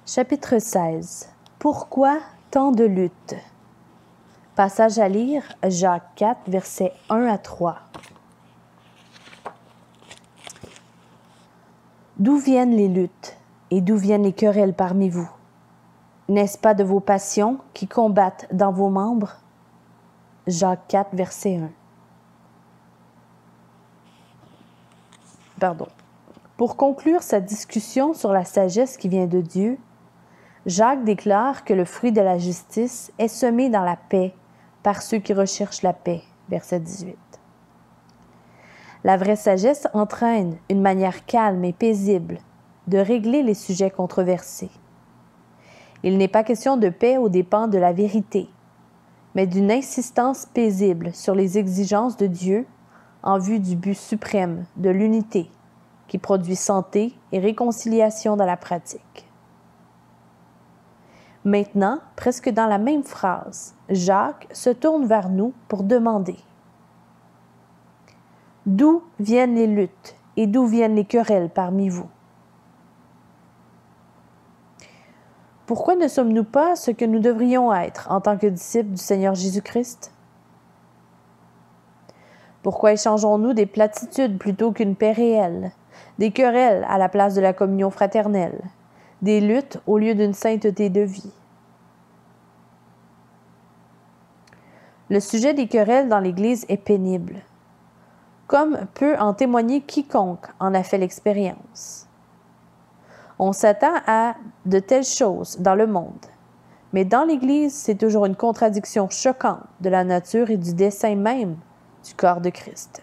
Chapitre 16. Pourquoi tant de luttes? Passage à lire, Jacques 4, versets 1 à 3. D'où viennent les luttes et d'où viennent les querelles parmi vous? N'est-ce pas de vos passions qui combattent dans vos membres? Jacques 4, verset 1. Pour conclure sa discussion sur la sagesse qui vient de Dieu, Jacques déclare que le fruit de la justice est semé dans la paix par ceux qui recherchent la paix. Verset 18. La vraie sagesse entraîne une manière calme et paisible de régler les sujets controversés. Il n'est pas question de paix aux dépens de la vérité, mais d'une insistance paisible sur les exigences de Dieu en vue du but suprême de l'unité qui produit santé et réconciliation dans la pratique. Maintenant, presque dans la même phrase, Jacques se tourne vers nous pour demander: d'où viennent les luttes et d'où viennent les querelles parmi vous? Pourquoi ne sommes-nous pas ce que nous devrions être en tant que disciples du Seigneur Jésus-Christ? Pourquoi échangeons-nous des platitudes plutôt qu'une paix réelle, des querelles à la place de la communion fraternelle, des luttes au lieu d'une sainteté de vie? Le sujet des querelles dans l'Église est pénible, comme peut en témoigner quiconque en a fait l'expérience. On s'attend à de telles choses dans le monde, mais dans l'Église, c'est toujours une contradiction choquante de la nature et du dessein même du corps de Christ.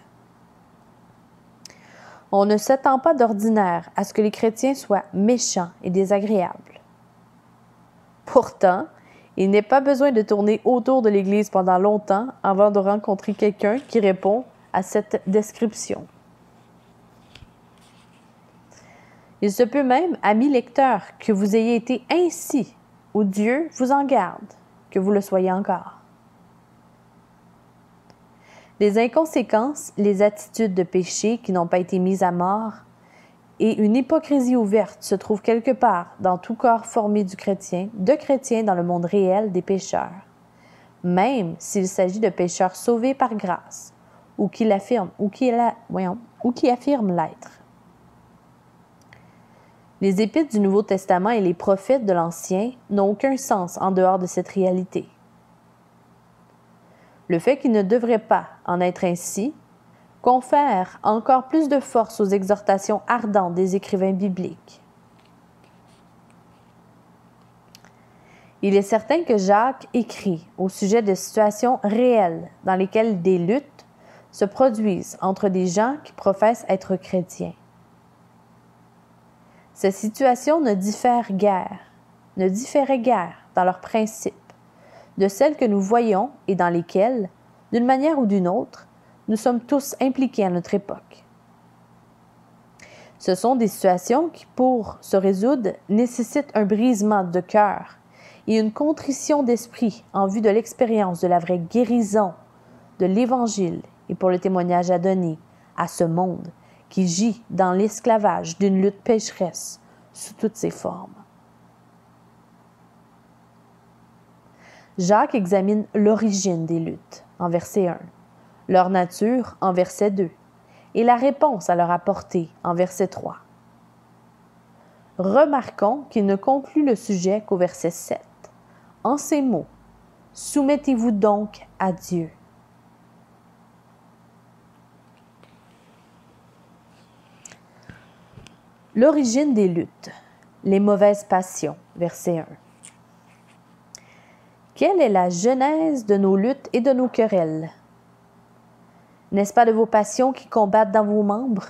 On ne s'attend pas d'ordinaire à ce que les chrétiens soient méchants et désagréables. Pourtant, il n'est pas besoin de tourner autour de l'Église pendant longtemps avant de rencontrer quelqu'un qui répond à cette description. Il se peut même, amis lecteurs, que vous ayez été ainsi, ou Dieu vous en garde, que vous le soyez encore. Les inconséquences, les attitudes de péché qui n'ont pas été mises à mort et une hypocrisie ouverte se trouvent quelque part dans tout corps formé de chrétiens dans le monde réel des pécheurs, même s'il s'agit de pécheurs sauvés par grâce ou qui affirment l'être. Les épîtres du Nouveau Testament et les prophètes de l'Ancien n'ont aucun sens en dehors de cette réalité. Le fait qu'il ne devrait pas en être ainsi confère encore plus de force aux exhortations ardentes des écrivains bibliques. Il est certain que Jacques écrit au sujet de situations réelles dans lesquelles des luttes se produisent entre des gens qui professent être chrétiens. Ces situations ne différaient guère dans leurs principes de celles que nous voyons et dans lesquelles, d'une manière ou d'une autre, nous sommes tous impliqués à notre époque. Ce sont des situations qui, pour se résoudre, nécessitent un brisement de cœur et une contrition d'esprit en vue de l'expérience de la vraie guérison de l'Évangile et pour le témoignage à donner à ce monde qui gît dans l'esclavage d'une lutte pécheresse sous toutes ses formes. Jacques examine l'origine des luttes, en verset 1, leur nature, en verset 2, et la réponse à leur apporter, en verset 3. Remarquons qu'il ne conclut le sujet qu'au verset 7. En ces mots, « Soumettez-vous donc à Dieu ». L'origine des luttes, les mauvaises passions, verset 1. Quelle est la genèse de nos luttes et de nos querelles? N'est-ce pas de vos passions qui combattent dans vos membres?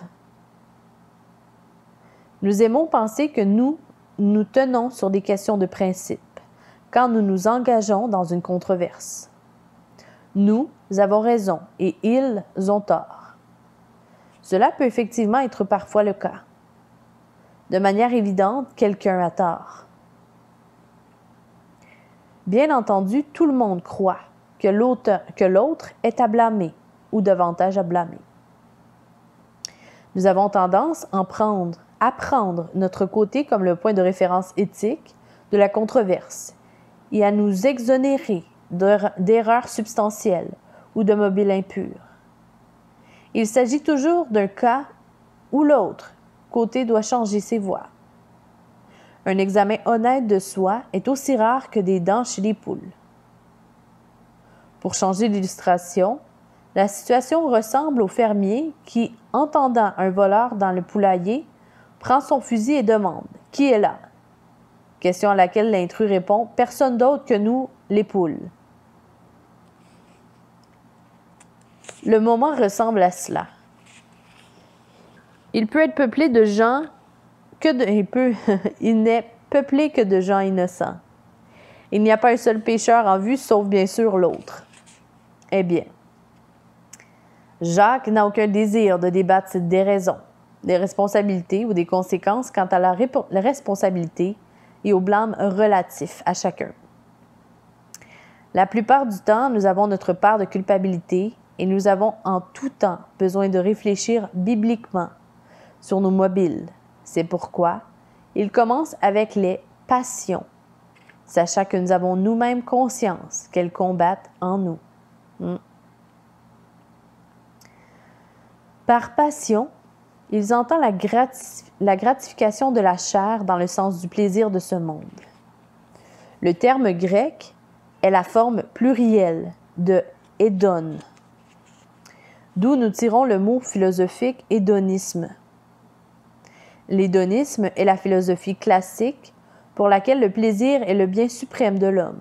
Nous aimons penser que nous tenons sur des questions de principe quand nous nous engageons dans une controverse. Nous avons raison et ils ont tort. Cela peut effectivement être parfois le cas. De manière évidente, quelqu'un a tort. Bien entendu, tout le monde croit que l'autre est à blâmer ou davantage à blâmer. Nous avons tendance à prendre notre côté comme le point de référence éthique de la controverse et à nous exonérer d'erreurs substantielles ou de mobiles impurs. Il s'agit toujours d'un cas où l'autre côté doit changer ses voies. Un examen honnête de soi est aussi rare que des dents chez les poules. Pour changer d'illustration, la situation ressemble au fermier qui, entendant un voleur dans le poulailler, prend son fusil et demande « Qui est là ?» Question à laquelle l'intrus répond « Personne d'autre que nous, les poules. » Le moment ressemble à cela. Il peut être peuplé de gens il n'est peuplé que de gens innocents. Il n'y a pas un seul pécheur en vue, sauf bien sûr l'autre. Eh bien, Jacques n'a aucun désir de débattre cette déraison, des responsabilités ou des conséquences quant à la responsabilité et au blâme relatif à chacun. La plupart du temps, nous avons notre part de culpabilité et nous avons en tout temps besoin de réfléchir bibliquement sur nos mobiles. C'est pourquoi il commence avec les passions, sachant que nous avons nous-mêmes conscience qu'elles combattent en nous. Par passion, ils entendent la gratification de la chair dans le sens du plaisir de ce monde. Le terme grec est la forme plurielle de hédon, d'où nous tirons le mot philosophique hédonisme. L'hédonisme est la philosophie classique pour laquelle le plaisir est le bien suprême de l'homme.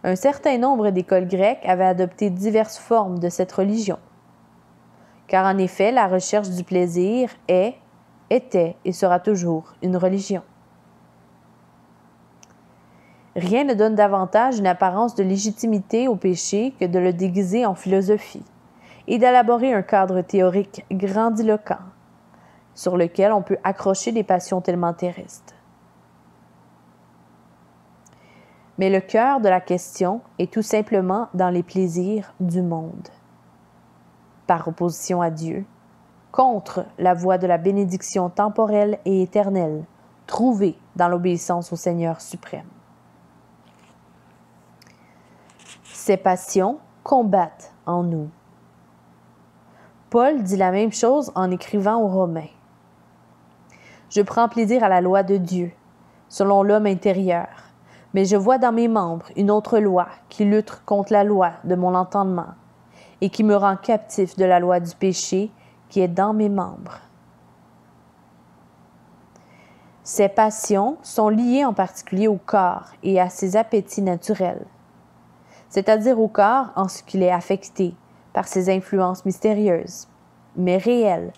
Un certain nombre d'écoles grecques avaient adopté diverses formes de cette religion. Car en effet, la recherche du plaisir était et sera toujours une religion. Rien ne donne davantage une apparence de légitimité au péché que de le déguiser en philosophie et d'élaborer un cadre théorique grandiloquent sur lequel on peut accrocher des passions tellement terrestres. Mais le cœur de la question est tout simplement dans les plaisirs du monde, par opposition à Dieu, contre la voie de la bénédiction temporelle et éternelle, trouvée dans l'obéissance au Seigneur suprême. Ces passions combattent en nous. Paul dit la même chose en écrivant aux Romains. Je prends plaisir à la loi de Dieu, selon l'homme intérieur, mais je vois dans mes membres une autre loi qui lutte contre la loi de mon entendement et qui me rend captif de la loi du péché qui est dans mes membres. Ces passions sont liées en particulier au corps et à ses appétits naturels, c'est-à-dire au corps en ce qu'il est affecté par ses influences mystérieuses, mais réelles,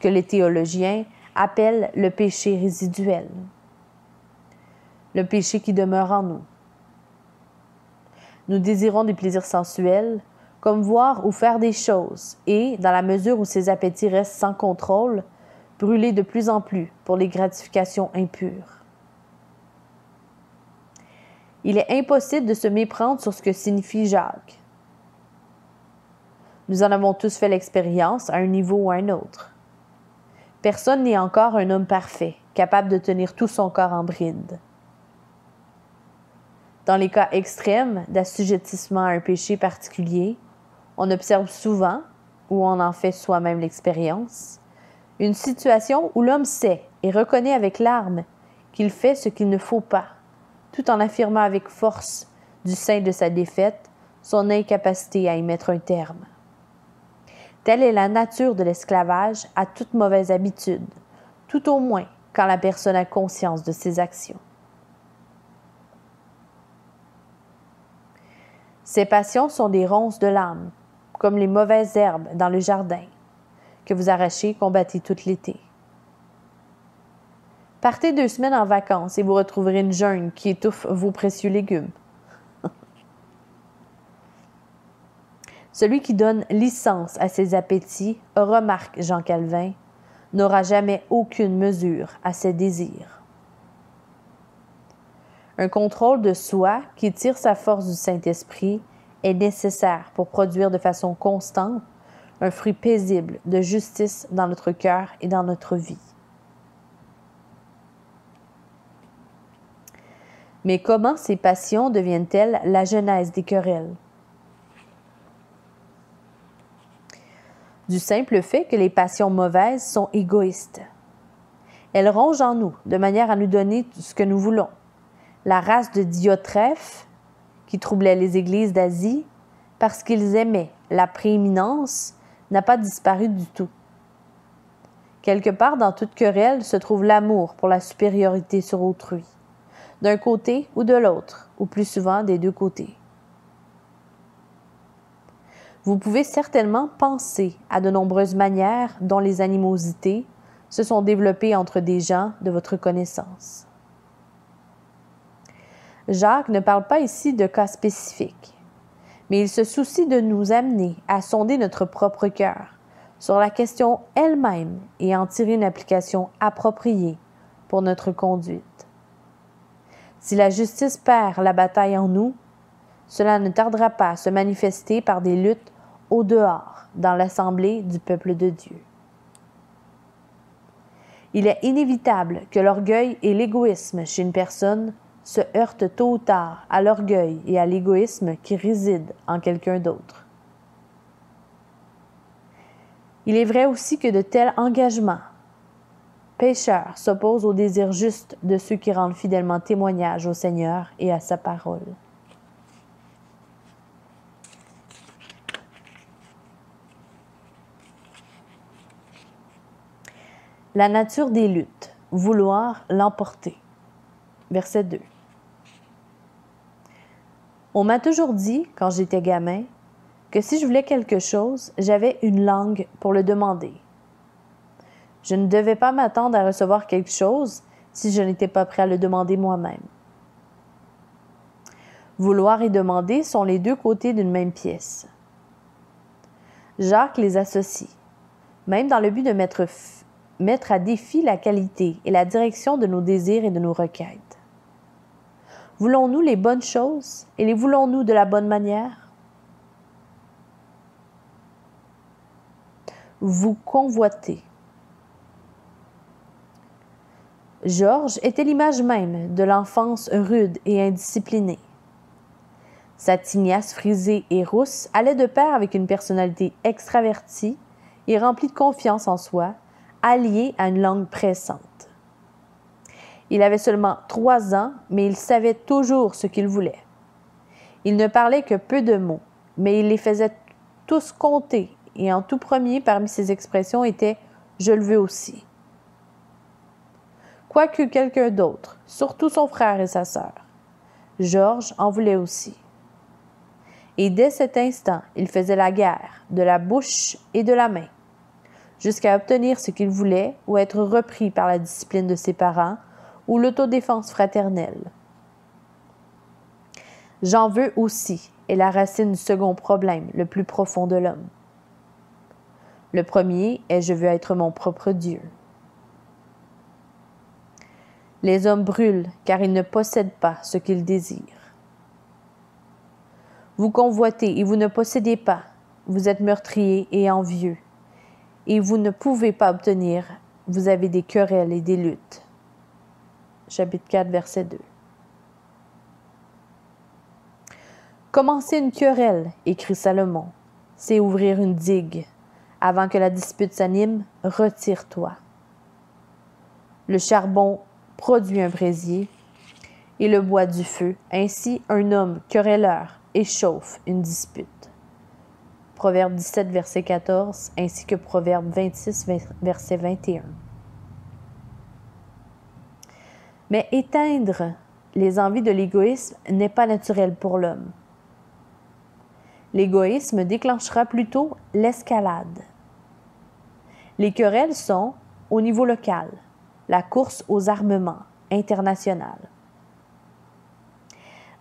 que les théologiens appellent le péché résiduel, le péché qui demeure en nous. Nous désirons des plaisirs sensuels, comme voir ou faire des choses, et, dans la mesure où ces appétits restent sans contrôle, brûler de plus en plus pour les gratifications impures. Il est impossible de se méprendre sur ce que signifie Jacques. Nous en avons tous fait l'expérience à un niveau ou à un autre. Personne n'est encore un homme parfait, capable de tenir tout son corps en bride. Dans les cas extrêmes d'assujettissement à un péché particulier, on observe souvent, ou on en fait soi-même l'expérience, une situation où l'homme sait et reconnaît avec larmes qu'il fait ce qu'il ne faut pas, tout en affirmant avec force, du sein de sa défaite, son incapacité à y mettre un terme. Telle est la nature de l'esclavage à toute mauvaise habitude, tout au moins quand la personne a conscience de ses actions. Ces passions sont des ronces de l'âme, comme les mauvaises herbes dans le jardin, que vous arrachez et combattez tout l'été. Partez 2 semaines en vacances et vous retrouverez une jungle qui étouffe vos précieux légumes. Celui qui donne licence à ses appétits, remarque Jean Calvin, n'aura jamais aucune mesure à ses désirs. Un contrôle de soi qui tire sa force du Saint-Esprit est nécessaire pour produire de façon constante un fruit paisible de justice dans notre cœur et dans notre vie. Mais comment ces passions deviennent-elles la genèse des querelles? Du simple fait que les passions mauvaises sont égoïstes. Elles rongent en nous, de manière à nous donner ce que nous voulons. La race de Diotrephe, qui troublait les églises d'Asie, parce qu'ils aimaient la prééminence, n'a pas disparu du tout. Quelque part dans toute querelle se trouve l'amour pour la supériorité sur autrui, d'un côté ou de l'autre, ou plus souvent des deux côtés. Vous pouvez certainement penser à de nombreuses manières dont les animosités se sont développées entre des gens de votre connaissance. Jacques ne parle pas ici de cas spécifiques, mais il se soucie de nous amener à sonder notre propre cœur sur la question elle-même et en tirer une application appropriée pour notre conduite. Si la justice perd la bataille en nous, cela ne tardera pas à se manifester par des luttes au dehors, dans l'assemblée du peuple de Dieu. Il est inévitable que l'orgueil et l'égoïsme chez une personne se heurtent tôt ou tard à l'orgueil et à l'égoïsme qui résident en quelqu'un d'autre. Il est vrai aussi que de tels engagements pécheurs s'opposent au désir juste de ceux qui rendent fidèlement témoignage au Seigneur et à sa parole. La nature des luttes, vouloir l'emporter. Verset 2. On m'a toujours dit, quand j'étais gamin, que si je voulais quelque chose, j'avais une langue pour le demander. Je ne devais pas m'attendre à recevoir quelque chose si je n'étais pas prêt à le demander moi-même. Vouloir et demander sont les deux côtés d'une même pièce. Jacques les associe, même dans le but de mettre à défi la qualité et la direction de nos désirs et de nos requêtes. Voulons-nous les bonnes choses et les voulons-nous de la bonne manière? Vous convoitez. Georges était l'image même de l'enfance rude et indisciplinée. Sa tignasse frisée et rousse allait de pair avec une personnalité extravertie et remplie de confiance en soi, alliée à une langue pressante. Il avait seulement 3 ans, mais il savait toujours ce qu'il voulait. Il ne parlait que peu de mots, mais il les faisait tous compter, et en tout premier parmi ses expressions était « je le veux aussi ». Quoique quelqu'un d'autre, surtout son frère et sa sœur, Georges en voulait aussi. Et dès cet instant, il faisait la guerre de la bouche et de la main, jusqu'à obtenir ce qu'il voulait ou être repris par la discipline de ses parents ou l'autodéfense fraternelle. « J'en veux aussi » est la racine du second problème, le plus profond de l'homme. Le premier est « je veux être mon propre Dieu ». Les hommes brûlent car ils ne possèdent pas ce qu'ils désirent. Vous convoitez et vous ne possédez pas, vous êtes meurtrier et envieux, et vous ne pouvez pas obtenir, vous avez des querelles et des luttes. Chapitre 4, verset 2. Commencer une querelle, écrit Salomon, c'est ouvrir une digue. Avant que la dispute s'anime, retire-toi. Le charbon produit un brésier et le bois du feu. Ainsi, un homme querelleur échauffe une dispute. Proverbe 17, verset 14, ainsi que Proverbe 26, verset 21. Mais éteindre les envies de l'égoïsme n'est pas naturel pour l'homme. L'égoïsme déclenchera plutôt l'escalade. Les querelles sont, au niveau local, la course aux armements international.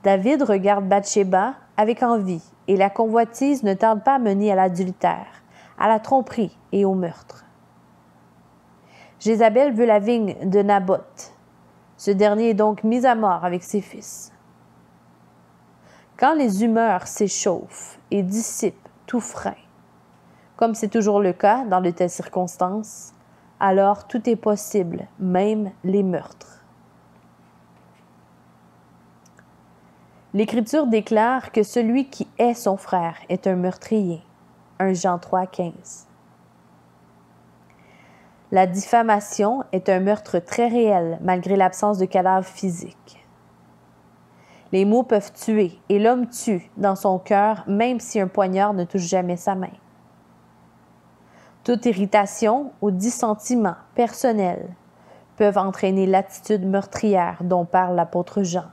David regarde Bathsheba avec envie et la convoitise ne tarde pas à mener à l'adultère, à la tromperie et au meurtre. Jézabel veut la vigne de Naboth. Ce dernier est donc mis à mort avec ses fils. Quand les humeurs s'échauffent et dissipent tout frein, comme c'est toujours le cas dans de telles circonstances, alors tout est possible, même les meurtres. L'Écriture déclare que celui qui hait son frère est un meurtrier. 1 Jean 3,15. La diffamation est un meurtre très réel malgré l'absence de cadavre physique. Les mots peuvent tuer et l'homme tue dans son cœur même si un poignard ne touche jamais sa main. Toute irritation ou dissentiment personnel peuvent entraîner l'attitude meurtrière dont parle l'apôtre Jean.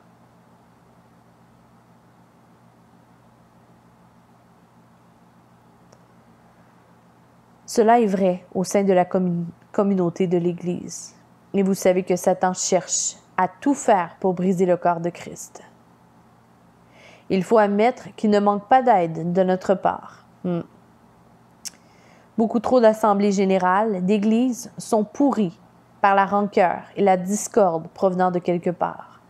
Cela est vrai au sein de la communauté de l'Église. Et vous savez que Satan cherche à tout faire pour briser le corps de Christ. Il faut admettre qu'il ne manque pas d'aide de notre part. Beaucoup trop d'assemblées générales, d'églises, sont pourries par la rancœur et la discorde provenant de quelque part.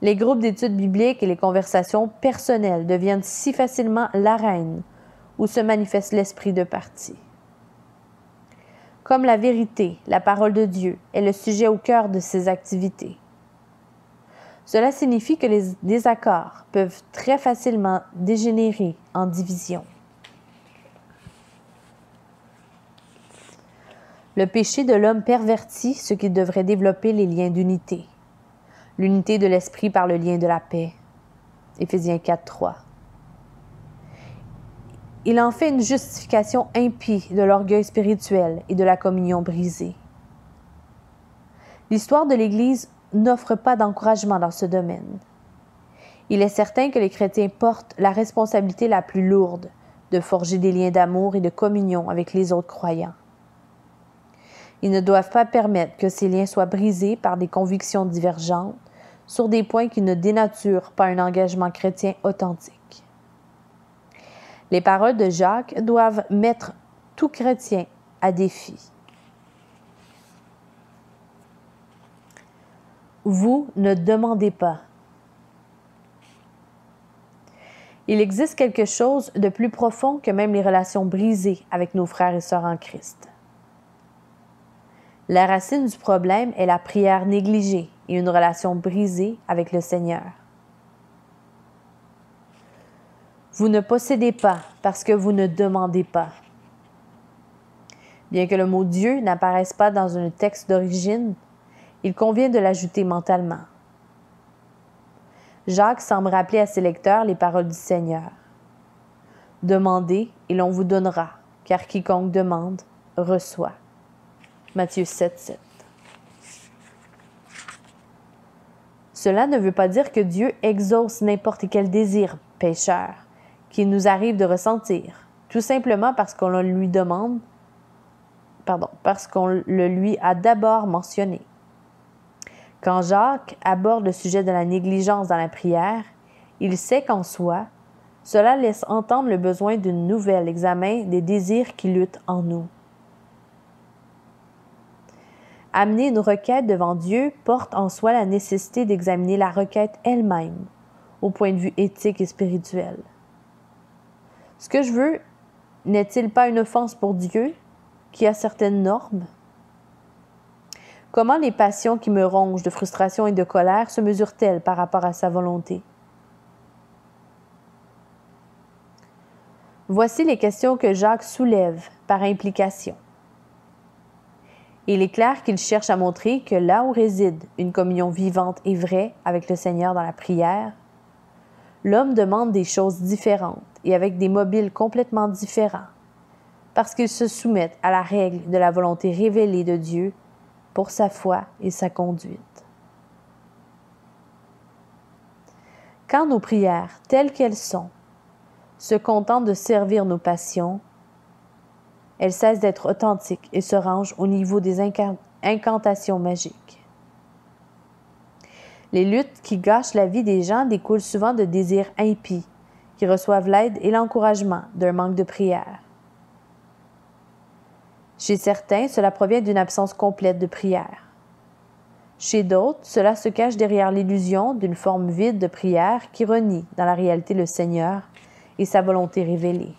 Les groupes d'études bibliques et les conversations personnelles deviennent si facilement l'arène où se manifeste l'esprit de parti. Comme la vérité, la parole de Dieu est le sujet au cœur de ces activités. Cela signifie que les désaccords peuvent très facilement dégénérer en division. Le péché de l'homme pervertit ce qui devrait développer les liens d'unité. L'unité de l'esprit par le lien de la paix. Éphésiens 4:3. Il en fait une justification impie de l'orgueil spirituel et de la communion brisée. L'histoire de l'Église n'offre pas d'encouragement dans ce domaine. Il est certain que les chrétiens portent la responsabilité la plus lourde de forger des liens d'amour et de communion avec les autres croyants. Ils ne doivent pas permettre que ces liens soient brisés par des convictions divergentes sur des points qui ne dénaturent pas un engagement chrétien authentique. Les paroles de Jacques doivent mettre tout chrétien à défi. Vous ne demandez pas. Il existe quelque chose de plus profond que même les relations brisées avec nos frères et sœurs en Christ. La racine du problème est la prière négligée et une relation brisée avec le Seigneur. Vous ne possédez pas parce que vous ne demandez pas. Bien que le mot Dieu n'apparaisse pas dans un texte d'origine, il convient de l'ajouter mentalement. Jacques semble rappeler à ses lecteurs les paroles du Seigneur. Demandez et l'on vous donnera, car quiconque demande, reçoit. Matthieu 7:7. Cela ne veut pas dire que Dieu exauce n'importe quel désir pécheur qu'il nous arrive de ressentir, tout simplement parce qu'on le lui demande, parce qu'on le lui a d'abord mentionné. Quand Jacques aborde le sujet de la négligence dans la prière, il sait qu'en soi, cela laisse entendre le besoin d'un nouvel examen des désirs qui luttent en nous. Amener une requête devant Dieu porte en soi la nécessité d'examiner la requête elle-même, au point de vue éthique et spirituel. Ce que je veux n'est-il pas une offense pour Dieu, qui a certaines normes? Comment les passions qui me rongent de frustration et de colère se mesurent-elles par rapport à sa volonté? Voici les questions que Jacques soulève par implication. Il est clair qu'il cherche à montrer que là où réside une communion vivante et vraie avec le Seigneur dans la prière, l'homme demande des choses différentes et avec des mobiles complètement différents, parce qu'ils se soumettent à la règle de la volonté révélée de Dieu pour sa foi et sa conduite. Quand nos prières, telles qu'elles sont, se contentent de servir nos passions, elles cessent d'être authentiques et se rangent au niveau des incantations magiques. Les luttes qui gâchent la vie des gens découlent souvent de désirs impies, qui reçoivent l'aide et l'encouragement d'un manque de prière. Chez certains, cela provient d'une absence complète de prière. Chez d'autres, cela se cache derrière l'illusion d'une forme vide de prière qui renie dans la réalité le Seigneur et sa volonté révélée.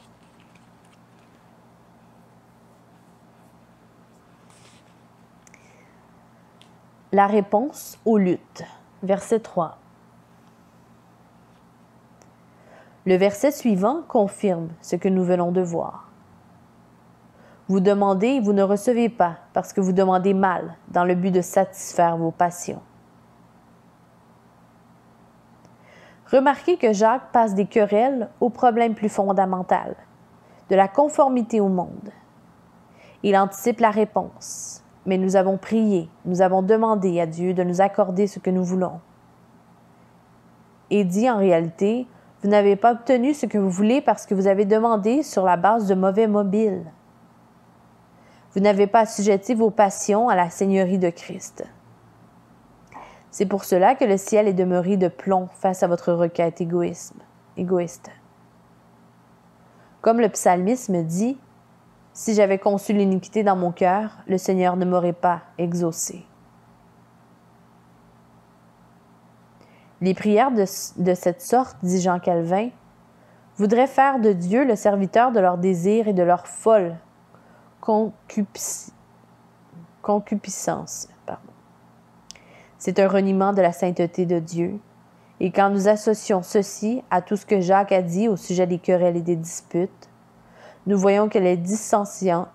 La réponse aux luttes. Verset 3. Le verset suivant confirme ce que nous venons de voir. Vous demandez et vous ne recevez pas parce que vous demandez mal dans le but de satisfaire vos passions. Remarquez que Jacques passe des querelles au problème plus fondamental, de la conformité au monde. Il anticipe la réponse, mais nous avons prié, nous avons demandé à Dieu de nous accorder ce que nous voulons. Et dit en réalité, vous n'avez pas obtenu ce que vous voulez parce que vous avez demandé sur la base de mauvais mobiles. Vous n'avez pas assujetti vos passions à la Seigneurie de Christ. C'est pour cela que le ciel est demeuré de plomb face à votre requête égoïste. Comme le psalmiste dit, « Si j'avais conçu l'iniquité dans mon cœur, le Seigneur ne m'aurait pas exaucé. » Les prières de cette sorte, dit Jean Calvin, voudraient faire de Dieu le serviteur de leurs désirs et de leur folle concupiscence. C'est un reniement de la sainteté de Dieu. Et quand nous associons ceci à tout ce que Jacques a dit au sujet des querelles et des disputes, nous voyons que les dissensions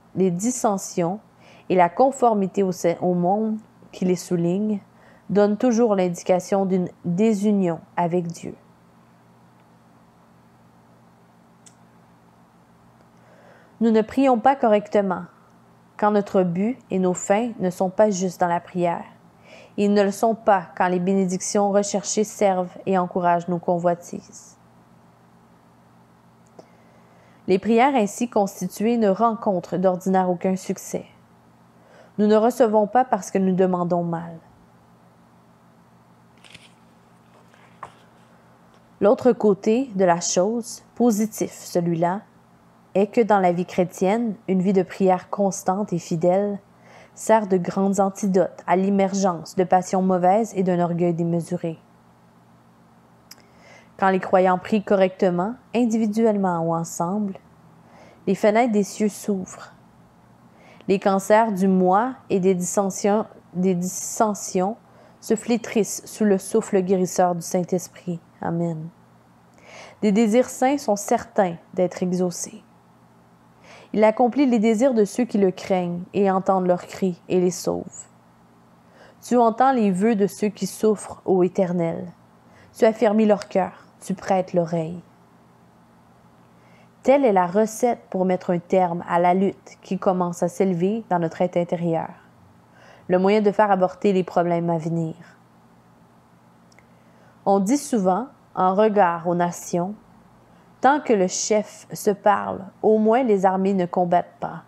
et la conformité au monde qui les soulignent donnent toujours l'indication d'une désunion avec Dieu. Nous ne prions pas correctement quand notre but et nos fins ne sont pas justes dans la prière. Ils ne le sont pas quand les bénédictions recherchées servent et encouragent nos convoitises. Les prières ainsi constituées ne rencontrent d'ordinaire aucun succès. Nous ne recevons pas parce que nous demandons mal. L'autre côté de la chose, positif celui-là, est que dans la vie chrétienne, une vie de prière constante et fidèle sert de grandes antidotes à l'émergence de passions mauvaises et d'un orgueil démesuré. Quand les croyants prient correctement, individuellement ou ensemble, les fenêtres des cieux s'ouvrent. Les cancers du moi et des dissensions se flétrissent sous le souffle guérisseur du Saint-Esprit. Amen. Des désirs saints sont certains d'être exaucés. Il accomplit les désirs de ceux qui le craignent et entendent leurs cris et les sauve. Tu entends les vœux de ceux qui souffrent, ô Éternel. Tu affermis leur cœur, tu prêtes l'oreille. Telle est la recette pour mettre un terme à la lutte qui commence à s'élever dans notre être intérieur. Le moyen de faire avorter les problèmes à venir. On dit souvent, en regard aux nations, tant que le chef se parle, au moins les armées ne combattent pas.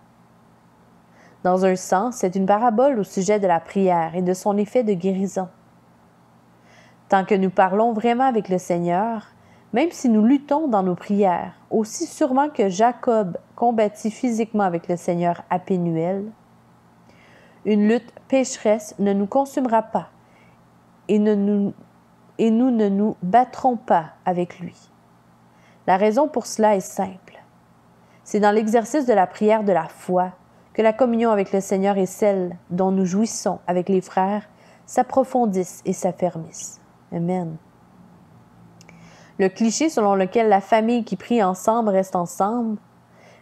Dans un sens, c'est une parabole au sujet de la prière et de son effet de guérison. Tant que nous parlons vraiment avec le Seigneur, même si nous luttons dans nos prières, aussi sûrement que Jacob combattit physiquement avec le Seigneur à Pénuel, une lutte pécheresse ne nous consumera pas et nous ne nous battrons pas avec lui. La raison pour cela est simple. C'est dans l'exercice de la prière de la foi que la communion avec le Seigneur et celle dont nous jouissons avec les frères s'approfondissent et s'affermissent. Amen. Le cliché selon lequel la famille qui prie ensemble reste ensemble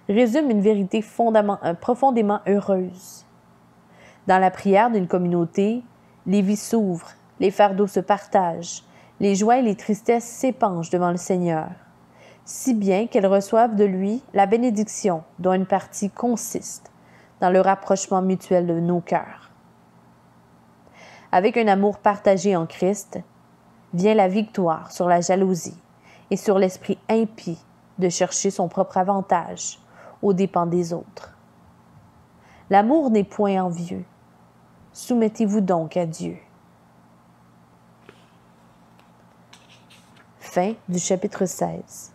résume une vérité profondément heureuse. Dans la prière d'une communauté, les vies s'ouvrent, les fardeaux se partagent, les joies et les tristesses s'épanchent devant le Seigneur, si bien qu'elles reçoivent de lui la bénédiction dont une partie consiste dans le rapprochement mutuel de nos cœurs. Avec un amour partagé en Christ, vient la victoire sur la jalousie et sur l'esprit impie de chercher son propre avantage aux dépens des autres. L'amour n'est point envieux. Soumettez-vous donc à Dieu. Fin du chapitre 16.